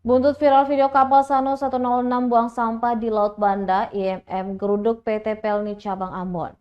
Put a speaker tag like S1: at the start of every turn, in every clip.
S1: Buntut viral video kapal Sanu 106 buang sampah di Laut Banda, IMM geruduk PT Pelni Cabang Ambon.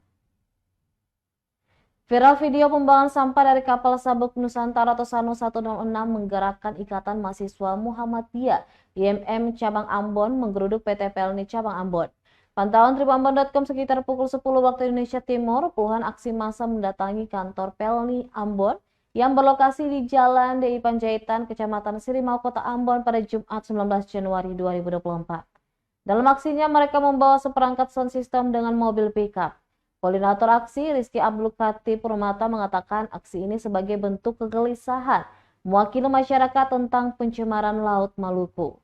S1: Viral video pembuangan sampah dari kapal Sabuk Nusantara atau Sanu 106 menggerakkan Ikatan Mahasiswa Muhammadiyah IMM Cabang Ambon menggeruduk PT Pelni Cabang Ambon. Pantauan tribunambon.com sekitar pukul 10 waktu Indonesia Timur, puluhan aksi massa mendatangi kantor Pelni Ambon yang berlokasi di Jalan DI Panjaitan, Kecamatan Sirimau, Kota Ambon pada Jumat 19 Januari 2024. Dalam aksinya mereka membawa seperangkat sound system dengan mobil pickup. Koordinator aksi Rizky Abdul Khatib Purmata mengatakan aksi ini sebagai bentuk kegelisahan mewakili masyarakat tentang pencemaran Laut Maluku.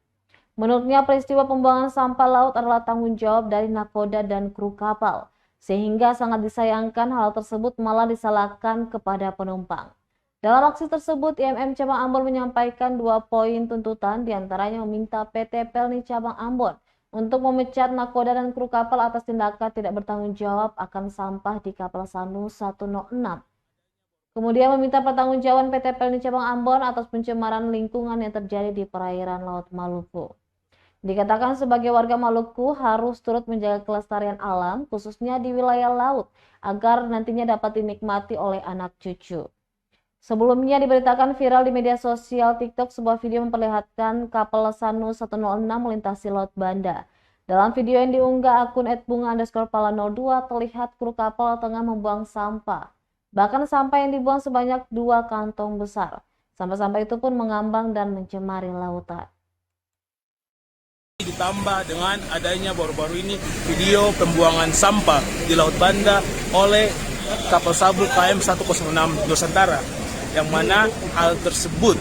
S1: Menurutnya peristiwa pembuangan sampah laut adalah tanggung jawab dari nakoda dan kru kapal, sehingga sangat disayangkan hal tersebut malah disalahkan kepada penumpang. Dalam aksi tersebut, IMM Cabang Ambon menyampaikan 2 poin tuntutan, diantaranya meminta PT Pelni Cabang Ambon untuk memecat nakoda dan kru kapal atas tindakan tidak bertanggung jawab akan sampah di kapal Sanu 106. Kemudian meminta pertanggungjawaban PT Pelni Cabang Ambon atas pencemaran lingkungan yang terjadi di perairan Laut Maluku. Dikatakan sebagai warga Maluku harus turut menjaga kelestarian alam, khususnya di wilayah laut, agar nantinya dapat dinikmati oleh anak cucu. Sebelumnya diberitakan viral di media sosial TikTok sebuah video memperlihatkan kapal Sanu 106 melintasi Laut Banda. Dalam video yang diunggah akun @bunga_pala02 terlihat kru kapal tengah membuang sampah. Bahkan sampah yang dibuang sebanyak 2 kantong besar. Sampah-sampah itu pun mengambang dan mencemari lautan.
S2: Ditambah dengan adanya baru-baru ini video pembuangan sampah di Laut Banda oleh kapal Sabuk KM 106 Nusantara, yang mana hal tersebut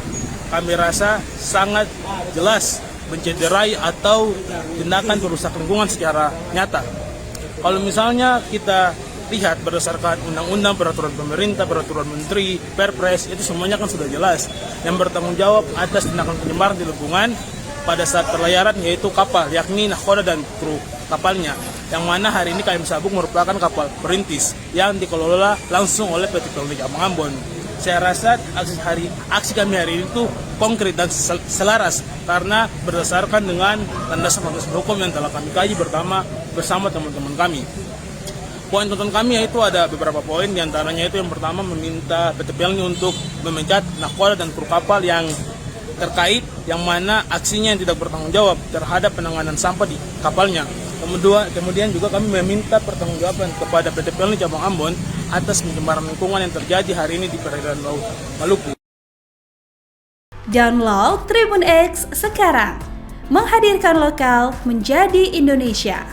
S2: kami rasa sangat jelas mencederai atau tindakan perusak lingkungan secara nyata. Kalau misalnya kita lihat berdasarkan undang-undang, peraturan pemerintah, peraturan menteri, perpres, itu semuanya kan sudah jelas yang bertanggung jawab atas tindakan pencemaran di lingkungan pada saat perlayaran yaitu kapal, yakni nakoda dan kru kapalnya, yang mana hari ini KM Sabuk merupakan kapal perintis yang dikelola langsung oleh PT Pelni Cabang Ambon. Saya rasa aksi kami hari ini itu konkret dan selaras karena berdasarkan dengan landasan-landasan hukum yang telah kami kaji bersama teman-teman kami. Poin tuntutan kami yaitu ada beberapa poin, diantaranya itu yang pertama meminta PT Pelni untuk memecat nakoda dan kru kapal yang terkait, yang mana aksinya yang tidak bertanggung jawab terhadap penanganan sampah di kapalnya. Kemudian juga kami meminta pertanggungjawaban kepada PT Pelni Cabang Ambon atas pencemaran lingkungan yang terjadi hari ini di perairan Laut Maluku.
S3: Download Tribun X sekarang, menghadirkan lokal menjadi Indonesia.